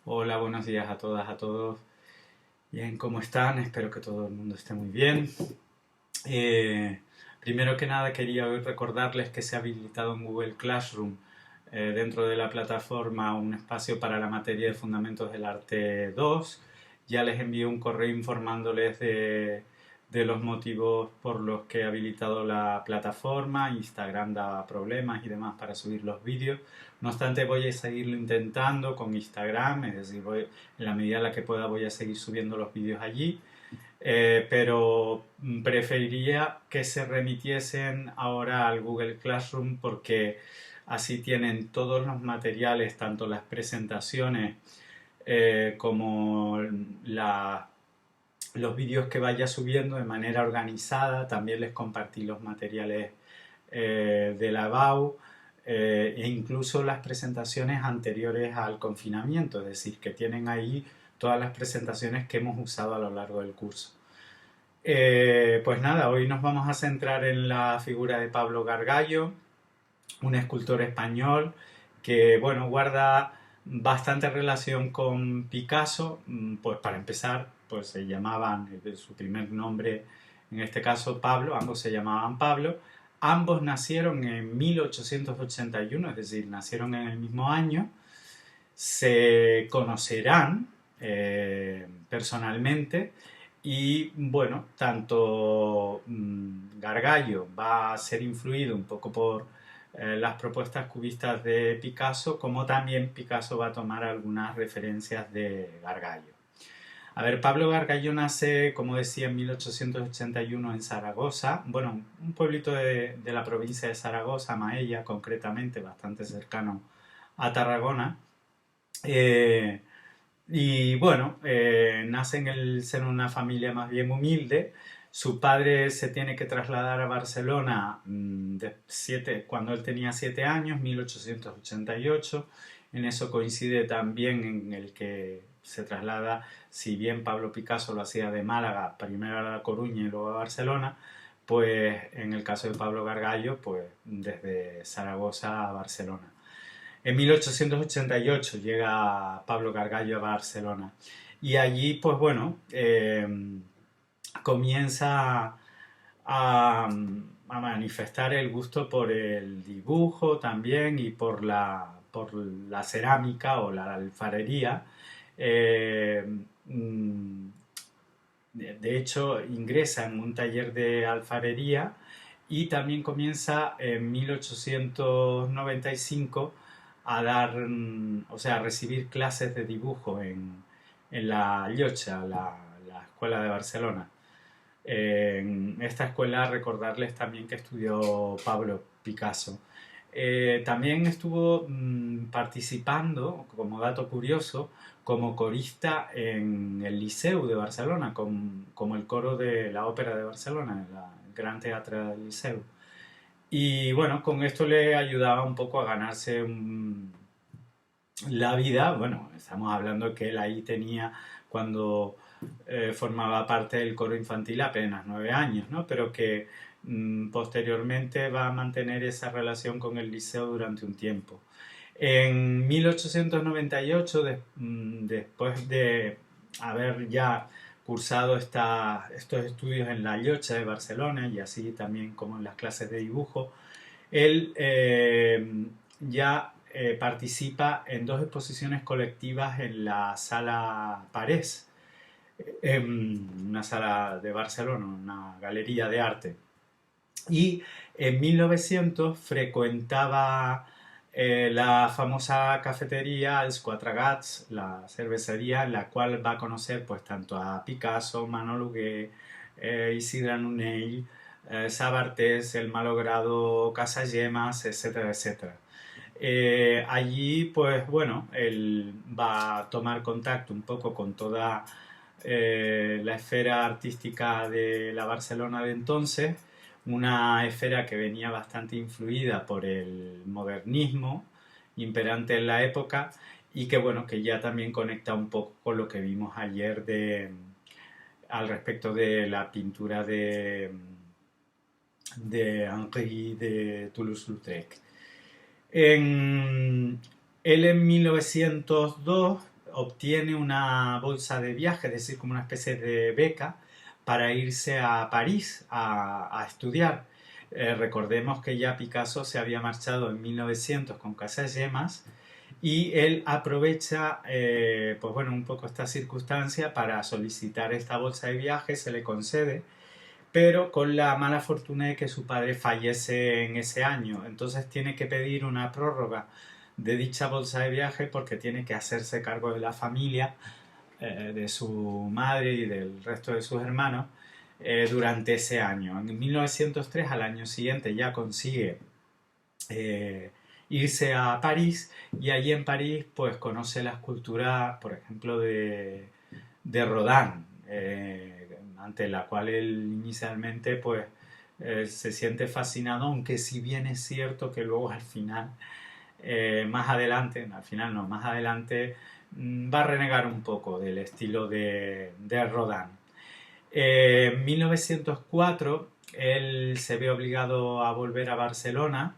Hola, buenos días a todas, a todos. Bien, ¿cómo están? Espero que todo el mundo esté muy bien. Eh, Primero que nada quería hoy recordarles que se ha habilitado en Google Classroom dentro de la plataforma un espacio para la materia de Fundamentos del Arte 2. Ya les envié un correo informándoles de los motivos por los que he habilitado la plataforma. Instagram da problemas y demás para subir los vídeos. No obstante, voy a seguirlo intentando con Instagram, es decir, en la medida en la que pueda voy a seguir subiendo los vídeos allí. Pero preferiría que se remitiesen ahora al Google Classroom porque así tienen todos los materiales, tanto las presentaciones como los vídeos que vaya subiendo de manera organizada. También les compartí los materiales de la BAU e incluso las presentaciones anteriores al confinamiento, es decir, que tienen ahí todas las presentaciones que hemos usado a lo largo del curso. Pues nada, hoy nos vamos a centrar en la figura de Pablo Gargallo, un escultor español que, bueno, guarda bastante relación con Picasso. Pues para empezar, pues se llamaban, su primer nombre, en este caso Pablo, ambos se llamaban Pablo. Ambos nacieron en 1881, es decir, nacieron en el mismo año. Se conocerán personalmente y bueno, tanto Gargallo va a ser influido un poco por las propuestas cubistas de Picasso, como también Picasso va a tomar algunas referencias de Gargallo. A ver, Pablo Gargallo nace, como decía, en 1881 en Zaragoza, bueno, un pueblito de la provincia de Zaragoza, Maella concretamente, bastante cercano a Tarragona. Eh, y bueno, nace en el seno de una familia más bien humilde. Su padre se tiene que trasladar a Barcelona cuando él tenía 7 años, 1888. En eso coincide también en el que se traslada, si bien Pablo Picasso lo hacía de Málaga, primero a La Coruña y luego a Barcelona, pues en el caso de Pablo Gargallo, pues desde Zaragoza a Barcelona. En 1888 llega Pablo Gargallo a Barcelona y allí, pues bueno, comienza a manifestar el gusto por el dibujo también y por la cerámica o la alfarería. Eh, mm, de hecho, ingresa en un taller de alfarería y también comienza en 1895 a dar, o sea, a recibir clases de dibujo en la Llotja, la escuela de Barcelona. En esta escuela recordarles también que estudió Pablo Picasso. También estuvo participando, como dato curioso, como corista en el Liceu de Barcelona, como el coro de la Ópera de Barcelona, el Gran Teatre del Liceu. Y bueno, con esto le ayudaba un poco a ganarse la vida. Bueno, estamos hablando que él ahí tenía, cuando formaba parte del coro infantil, apenas 9 años, ¿no? Pero que posteriormente va a mantener esa relación con el liceo durante un tiempo. En 1898, después de haber ya cursado estos estudios en la Llotja de Barcelona y así también como en las clases de dibujo, él ya participa en dos exposiciones colectivas en la Sala Parés, una sala de Barcelona, una galería de arte. Y en 1900 frecuentaba la famosa cafetería Els Quatre Gats, la cervecería en la cual va a conocer pues tanto a Picasso, Manol Huguet, Isidre Nonell, Sabartés, el malogrado Casagemas, etcétera, etcétera. Allí, pues bueno, él va a tomar contacto un poco con toda la esfera artística de la Barcelona de entonces, una esfera que venía bastante influida por el modernismo imperante en la época y que bueno, que ya también conecta un poco con lo que vimos ayer al respecto de la pintura de Henri de Toulouse-Lautrec. Él en 1902 obtiene una bolsa de viaje, es decir, como una especie de beca, para irse a París a estudiar. Recordemos que ya Picasso se había marchado en 1900 con Casagemas y él aprovecha, pues bueno, un poco esta circunstancia para solicitar esta bolsa de viaje, se le concede, pero con la mala fortuna de que su padre fallece en ese año. Entonces tiene que pedir una prórroga de dicha bolsa de viaje porque tiene que hacerse cargo de la familia, de su madre y del resto de sus hermanos durante ese año. En 1903, al año siguiente, ya consigue irse a París y allí en París pues conoce la escultura, por ejemplo, de Rodin, ante la cual él inicialmente pues se siente fascinado, aunque si bien es cierto que luego al final, más adelante, al final no, más adelante va a renegar un poco del estilo de Rodin. En 1904 él se ve obligado a volver a Barcelona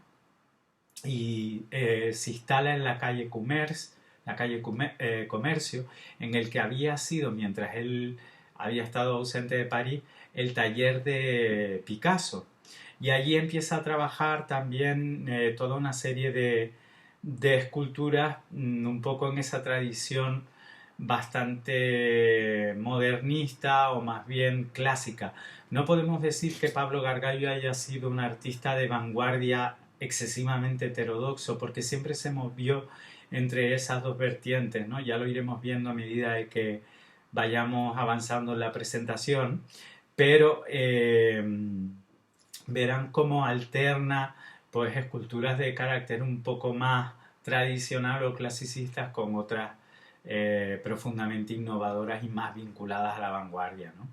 y se instala en la calle Comercio, en el que había sido, mientras él había estado ausente de París, el taller de Picasso. Y allí empieza a trabajar también toda una serie de esculturas, un poco en esa tradición bastante modernista o más bien clásica. No podemos decir que Pablo Gargallo haya sido un artista de vanguardia excesivamente heterodoxo, porque siempre se movió entre esas dos vertientes, ¿no? Ya lo iremos viendo a medida de que vayamos avanzando en la presentación, pero verán cómo alterna pues esculturas de carácter un poco más tradicional o clasicistas con otras profundamente innovadoras y más vinculadas a la vanguardia, ¿no?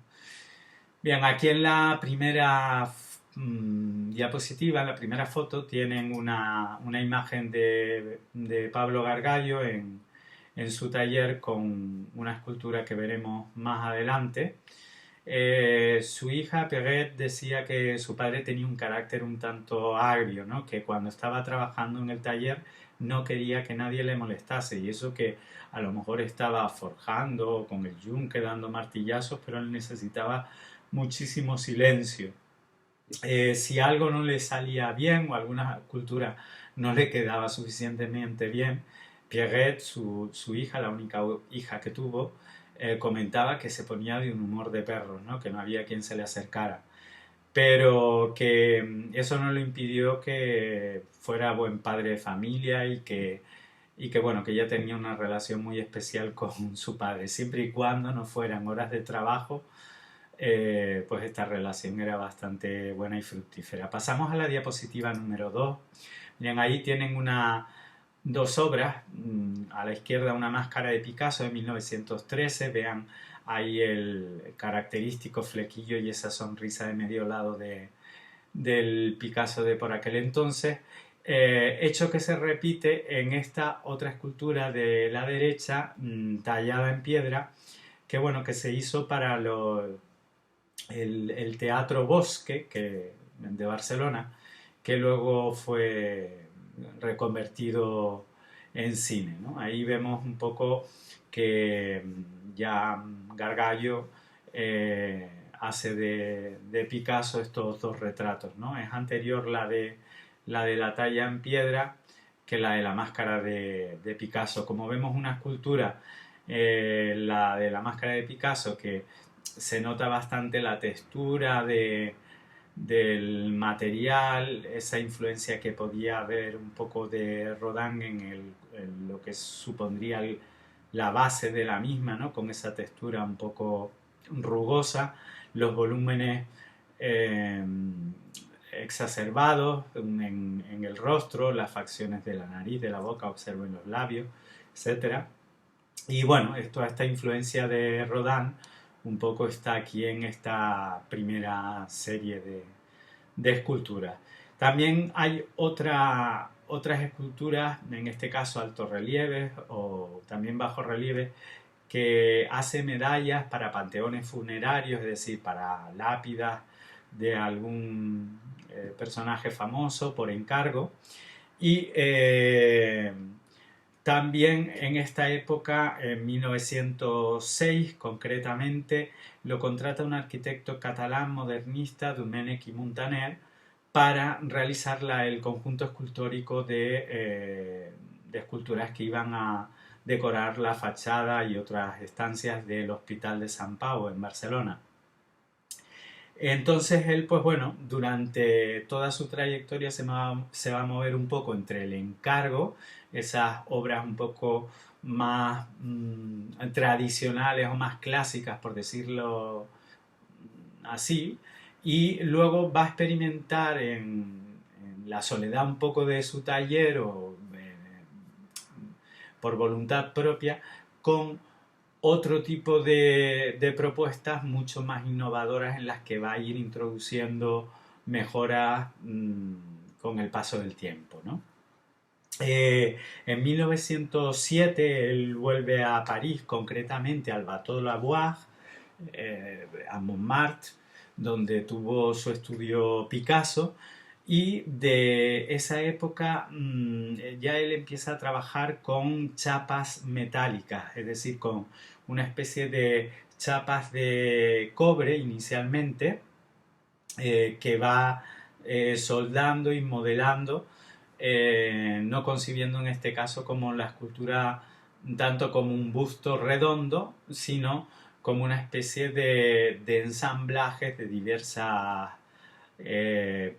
Bien, aquí en la primera diapositiva, en la primera foto, tienen una imagen de Pablo Gargallo en su taller con una escultura que veremos más adelante. Su hija Perret decía que su padre tenía un carácter un tanto agrio, ¿no? Que cuando estaba trabajando en el taller no quería que nadie le molestase, y eso que a lo mejor estaba forjando con el yunque dando martillazos, pero él necesitaba muchísimo silencio. Si algo no le salía bien o alguna escultura no le quedaba suficientemente bien, Pierrette, su hija, la única hija que tuvo, comentaba que se ponía de un humor de perro, ¿no? Que no había quien se le acercara. Pero que eso no le impidió que fuera buen padre de familia y que bueno, que ella tenía una relación muy especial con su padre, siempre y cuando no fueran horas de trabajo, pues esta relación era bastante buena y fructífera. Pasamos a la diapositiva número 2. Bien, ahí tienen dos obras. A la izquierda una máscara de Picasso de 1913. Vean ahí el característico flequillo y esa sonrisa de medio lado del Picasso de por aquel entonces. Hecho que se repite en esta otra escultura de la derecha, tallada en piedra, que bueno, que se hizo para el Teatro Bosque de Barcelona, que luego fue reconvertido en cine, ¿no? Ahí vemos un poco que ya Gargallo hace de Picasso estos dos retratos, ¿no? Es anterior la talla en piedra que la de la máscara de Picasso. Como vemos una escultura, la de la máscara de Picasso, que se nota bastante la textura del material, esa influencia que podía haber un poco de Rodin en lo que supondría la base de la misma, ¿no? Con esa textura un poco rugosa, los volúmenes exacerbados en el rostro, las facciones de la nariz, de la boca, observen los labios, etcétera. Y bueno, esta influencia de Rodin un poco está aquí en esta primera serie de esculturas. También hay otras esculturas, en este caso altorrelieves o también bajorrelieves, que hace medallas para panteones funerarios, es decir, para lápidas de algún personaje famoso por encargo. Y También en esta época, en 1906 concretamente, lo contrata un arquitecto catalán modernista, Domènech i Muntaner, para realizar el conjunto escultórico de esculturas que iban a decorar la fachada y otras estancias del Hospital de Sant Pau en Barcelona. Entonces él, pues bueno, durante toda su trayectoria se va a mover un poco entre el encargo, esas obras un poco más tradicionales o más clásicas, por decirlo así, y luego va a experimentar en la soledad un poco de su taller o por voluntad propia con otro tipo de propuestas mucho más innovadoras en las que va a ir introduciendo mejoras con el paso del tiempo, ¿no? En 1907 él vuelve a París, concretamente al Bateau Lavoir, a Montmartre, donde tuvo su estudio Picasso, y de esa época ya él empieza a trabajar con chapas metálicas, es decir, con una especie de chapas de cobre inicialmente, que va soldando y modelando, no concibiendo en este caso como la escultura tanto como un busto redondo, sino como una especie de ensamblajes de diversas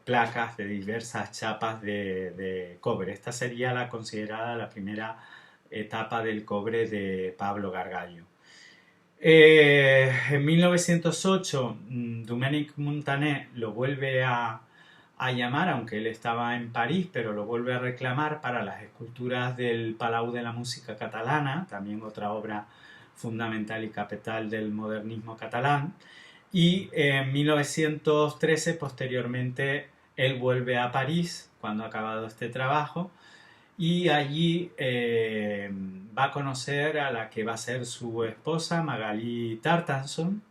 placas, de diversas chapas de cobre. Esta sería considerada la primera etapa del cobre de Pablo Gargallo. En 1908 Domènech Muntaner lo vuelve a llamar, aunque él estaba en París, pero lo vuelve a reclamar para las esculturas del Palau de la Música Catalana, también otra obra fundamental y capital del modernismo catalán. Y en 1913, posteriormente, él vuelve a París, cuando ha acabado este trabajo, y allí va a conocer a la que va a ser su esposa, Magali Tartanson,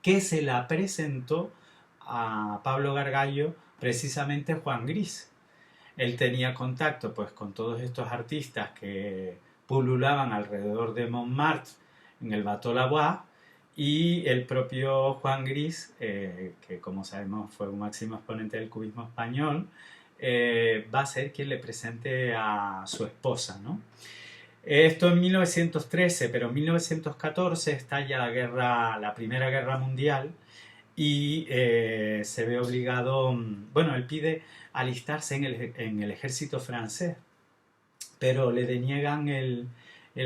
que se la presentó a Pablo Gargallo precisamente Juan Gris. Él tenía contacto pues con todos estos artistas que pululaban alrededor de Montmartre en el Bateau Lavoir, y el propio Juan Gris, que como sabemos fue un máximo exponente del cubismo español, va a ser quien le presente a su esposa, ¿no? Esto en 1913, pero en 1914 estalla la Primera Guerra Mundial, y se ve obligado, bueno, él pide alistarse en el ejército francés, pero le deniegan el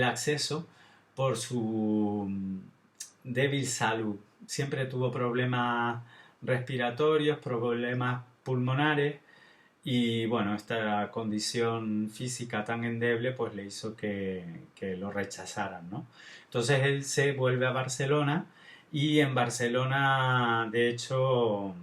acceso por su débil salud. Siempre tuvo problemas respiratorios, problemas pulmonares, y bueno, esta condición física tan endeble pues le hizo que lo rechazaran, ¿no? Entonces él se vuelve a Barcelona, y en Barcelona, de hecho,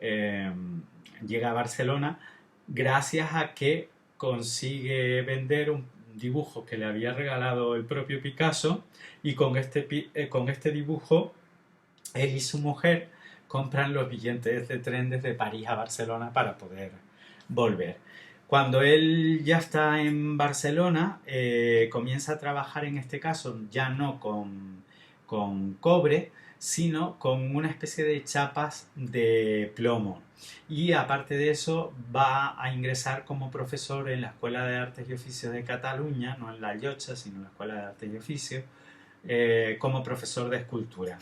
llega a Barcelona gracias a que consigue vender un dibujo que le había regalado el propio Picasso, y con este dibujo él y su mujer compran los billetes de tren desde París a Barcelona para poder volver. Cuando él ya está en Barcelona, comienza a trabajar en este caso ya no con cobre, sino con una especie de chapas de plomo. Y aparte de eso va a ingresar como profesor en la Escuela de Artes y Oficios de Cataluña, no en la Llotja, sino en la Escuela de Artes y Oficios, como profesor de escultura.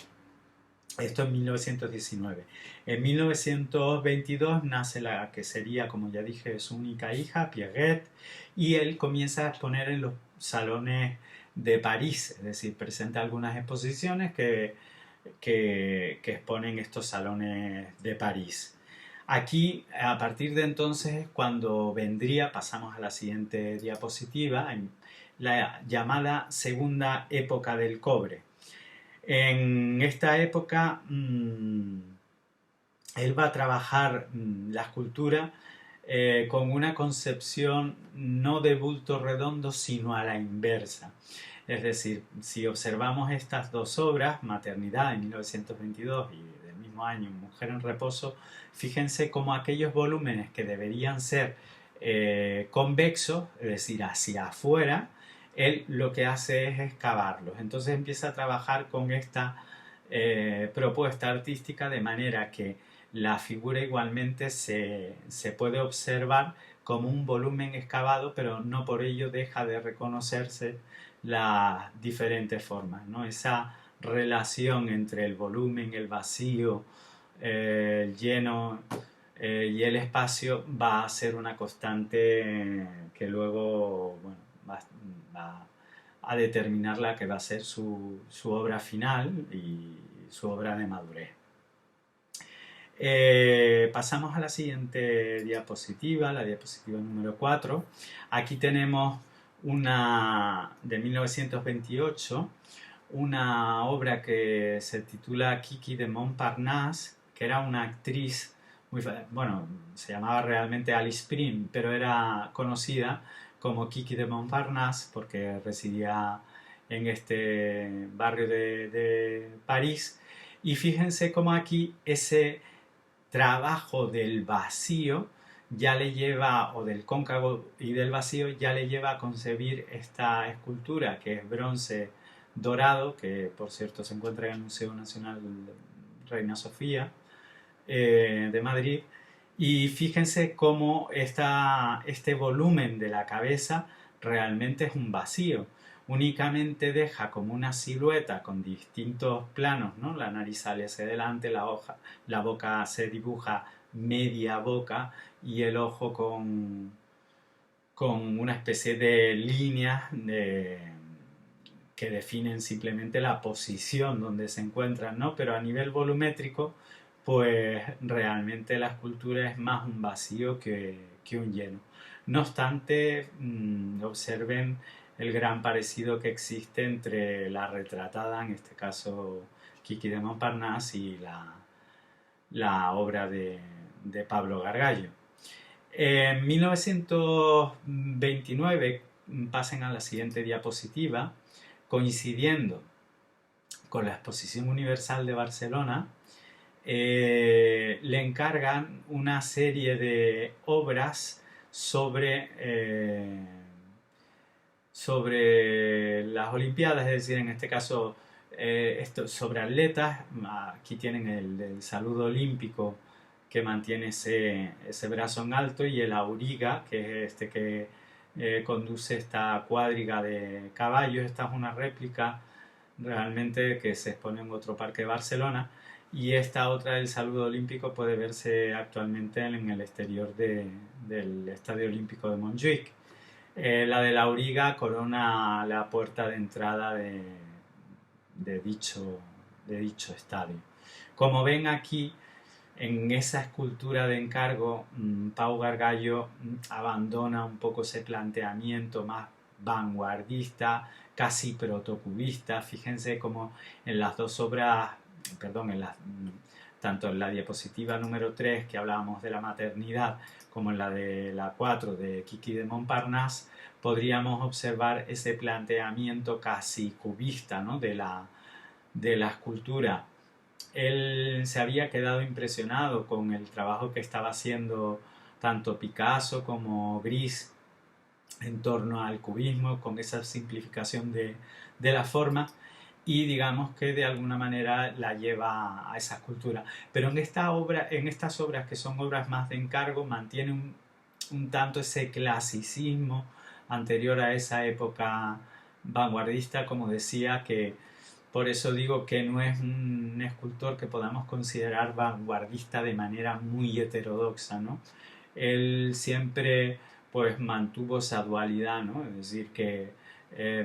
Esto en 1919. En 1922 nace la que sería, como ya dije, su única hija, Pierrette, y él comienza a exponer en los salones de París, es decir, presenta algunas exposiciones que exponen estos salones de París. Aquí, a partir de entonces, es cuando vendría, pasamos a la siguiente diapositiva, en la llamada segunda época del cobre. En esta época él va a trabajar la escultura con una concepción no de bulto redondo, sino a la inversa. Es decir, si observamos estas dos obras, Maternidad en 1922 y del mismo año Mujer en Reposo, fíjense cómo aquellos volúmenes que deberían ser convexos, es decir, hacia afuera, él lo que hace es excavarlos. Entonces empieza a trabajar con esta propuesta artística de manera que la figura igualmente se puede observar como un volumen excavado, pero no por ello deja de reconocerse las diferentes formas, ¿no? Esa relación entre el volumen, el vacío, el lleno y el espacio va a ser una constante que luego bueno, va a determinar la que va a ser su obra final y su obra de madurez. Pasamos a la siguiente diapositiva, la diapositiva número 4. Aquí tenemos una de 1928, una obra que se titula Kiki de Montparnasse, que era una actriz, bueno, se llamaba realmente Alice Prim, pero era conocida como Kiki de Montparnasse porque residía en este barrio de París. Y fíjense cómo aquí ese trabajo del vacío ya le lleva, o del cóncavo y del vacío, ya le lleva a concebir esta escultura que es bronce dorado, que por cierto se encuentra en el Museo Nacional Reina Sofía de Madrid. Y fíjense cómo este volumen de la cabeza realmente es un vacío. Únicamente deja como una silueta con distintos planos, ¿no? La nariz sale hacia adelante, la boca se dibuja media boca y el ojo con una especie de líneas que definen simplemente la posición donde se encuentran, ¿no? Pero a nivel volumétrico, pues realmente la escultura es más un vacío que un lleno. No obstante, observen el gran parecido que existe entre la retratada, en este caso Kiki de Montparnasse, y la obra de Pablo Gargallo. En 1929, pasen a la siguiente diapositiva, coincidiendo con la Exposición Universal de Barcelona, le encargan una serie de obras sobre las Olimpiadas, es decir, en este caso sobre atletas. Aquí tienen el saludo olímpico que mantiene ese brazo en alto, y el auriga, que es este que conduce esta cuadriga de caballos. Esta es una réplica realmente que se expone en otro parque de Barcelona, y esta otra del saludo olímpico puede verse actualmente en el exterior del Estadio Olímpico de Montjuic. La de la auriga corona la puerta de entrada de dicho estadio. Como ven aquí, en esa escultura de encargo, Pau Gargallo abandona un poco ese planteamiento más vanguardista, casi protocubista. Fíjense como en las dos obras, tanto en la diapositiva número 3, que hablábamos de la maternidad, como en la de la 4 de Kiki de Montparnasse, podríamos observar ese planteamiento casi cubista, ¿no? de la escultura. Él se había quedado impresionado con el trabajo que estaba haciendo tanto Picasso como Gris en torno al cubismo, con esa simplificación de la forma, y digamos que de alguna manera la lleva a esa escultura. Pero en estas obras, que son obras más de encargo, mantiene un tanto ese clasicismo anterior a esa época vanguardista, como decía, que por eso digo que no es un escultor que podamos considerar vanguardista de manera muy heterodoxa, ¿no? Él siempre pues mantuvo esa dualidad, ¿no? Es decir, que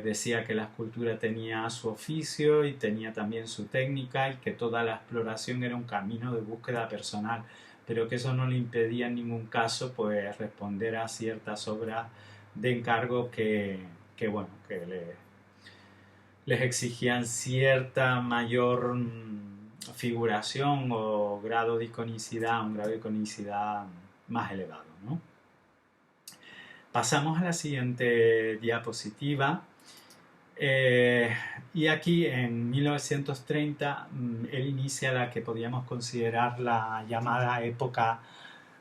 decía que la escultura tenía su oficio y tenía también su técnica, y que toda la exploración era un camino de búsqueda personal, pero que eso no le impedía en ningún caso pues responder a ciertas obras de encargo que les exigían cierta mayor figuración o grado de iconicidad, un grado de iconicidad más elevado, ¿no? Pasamos a la siguiente diapositiva. Y aquí en 1930 él inicia la que podríamos considerar la llamada época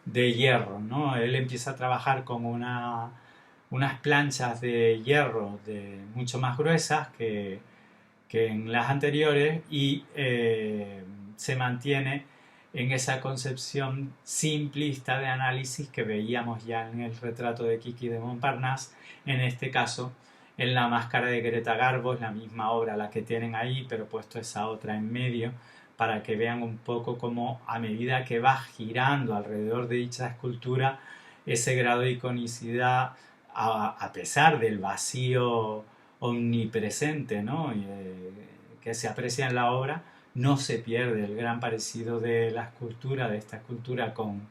de hierro, ¿no? Él empieza a trabajar con unas planchas de hierro mucho más gruesas que en las anteriores y se mantiene en esa concepción simplista de análisis que veíamos ya en el retrato de Kiki de Montparnasse, en este caso en La máscara de Greta Garbo, es la misma obra la que tienen ahí, pero puesto esa otra en medio, para que vean un poco cómo a medida que va girando alrededor de dicha escultura, ese grado de iconicidad, a pesar del vacío omnipresente, ¿no? Que se aprecia en la obra, no se pierde. El gran parecido de la escultura, de esta escultura con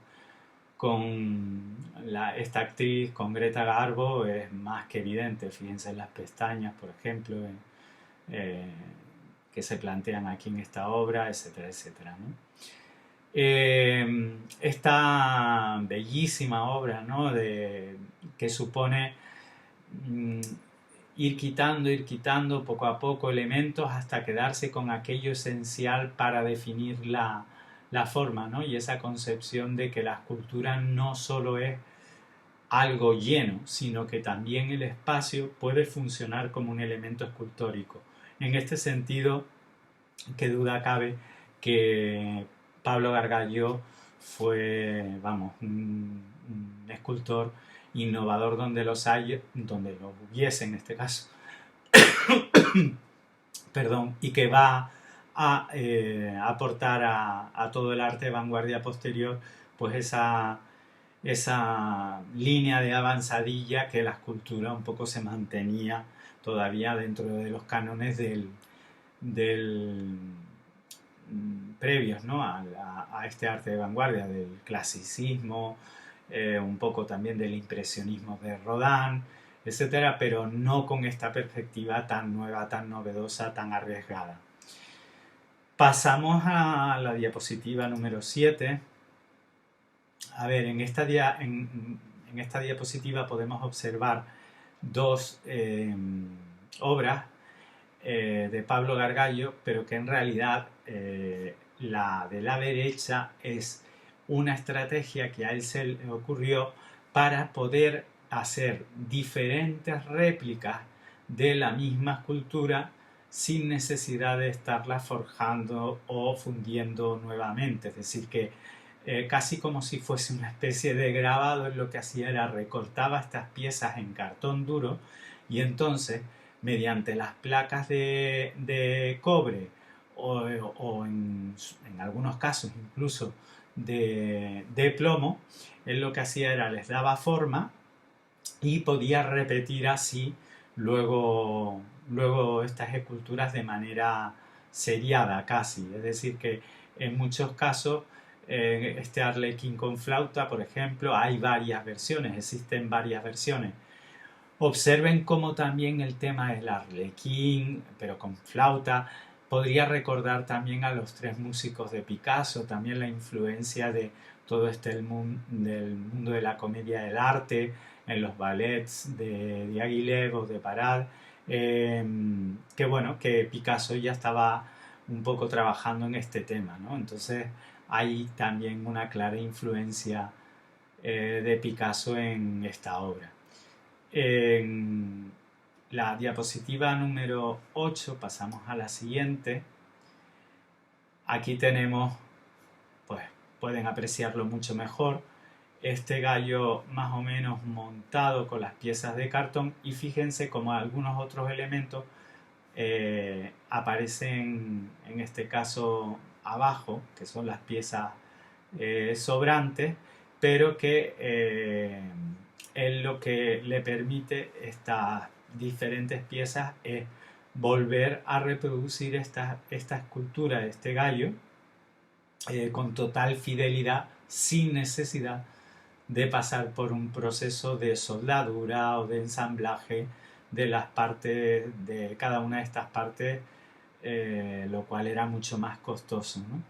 esta actriz, con Greta Garbo, es más que evidente. Fíjense en las pestañas, por ejemplo, eh, que se plantean aquí en esta obra, etcétera, etcétera, ¿no? Esta bellísima obra, ¿no? Que supone mm, ir quitando poco a poco elementos hasta quedarse con aquello esencial para definir la forma, ¿no? Y esa concepción de que la escultura no solo es algo lleno, sino que también el espacio puede funcionar como un elemento escultórico. En este sentido, qué duda cabe que Pablo Gargallo fue, vamos, un escultor innovador donde los hay, donde los hubiese en este caso, perdón, y que va a aportar a todo el arte de vanguardia posterior, pues esa línea de avanzadilla que la escultura un poco se mantenía todavía dentro de los cánones del previos, ¿no? a este arte de vanguardia, del clasicismo, un poco también del impresionismo de Rodin, etcétera, pero no con esta perspectiva tan nueva, tan novedosa, tan arriesgada. Pasamos a la diapositiva número 7. A ver, en esta diapositiva podemos observar dos obras de Pablo Gargallo, pero que en realidad la de la derecha es una estrategia que a él se le ocurrió para poder hacer diferentes réplicas de la misma escultura sin necesidad de estarla forjando o fundiendo nuevamente. Es decir, que casi como si fuese una especie de grabado, lo que hacía era recortaba estas piezas en cartón duro y entonces mediante las placas de cobre o en algunos casos incluso de plomo, él lo que hacía era les daba forma y podía repetir así luego estas esculturas de manera seriada casi. Es decir, que en muchos casos este arlequín con flauta, por ejemplo, hay varias versiones, existen varias versiones. Observen cómo también el tema del arlequín, pero con flauta, podría recordar también a los tres músicos de Picasso, también la influencia de todo del mundo de la comedia del arte, en los ballets de Diaghilev o de Parade, que bueno, que Picasso ya estaba un poco trabajando en este tema, ¿no? Entonces hay también una clara influencia de Picasso en esta obra. En la diapositiva número 8 pasamos a la siguiente. Aquí tenemos, pues pueden apreciarlo mucho mejor, este gallo más o menos montado con las piezas de cartón y fíjense como algunos otros elementos aparecen en este caso abajo, que son las piezas sobrantes, pero que él lo que le permite estas diferentes piezas es volver a reproducir esta escultura de este gallo con total fidelidad, sin necesidad de pasar por un proceso de soldadura o de ensamblaje de las partes, de cada una de estas partes, lo cual era mucho más costoso, ¿no?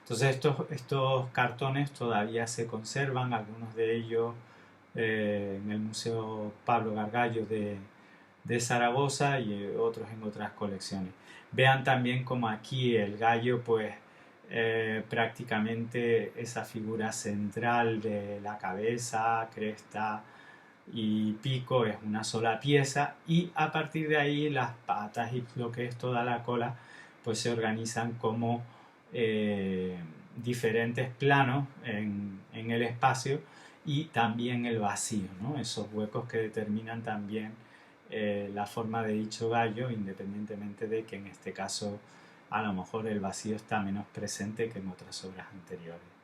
Entonces estos cartones todavía se conservan, algunos de ellos en el Museo Pablo Gargallo de Zaragoza y otros en otras colecciones. Vean también como aquí el gallo pues prácticamente esa figura central de la cabeza, cresta y pico es una sola pieza, y a partir de ahí las patas y lo que es toda la cola pues se organizan como diferentes planos en el espacio, y también el vacío, ¿no? Esos huecos que determinan también la forma de dicho gallo, independientemente de que en este caso a lo mejor el vacío está menos presente que en otras obras anteriores.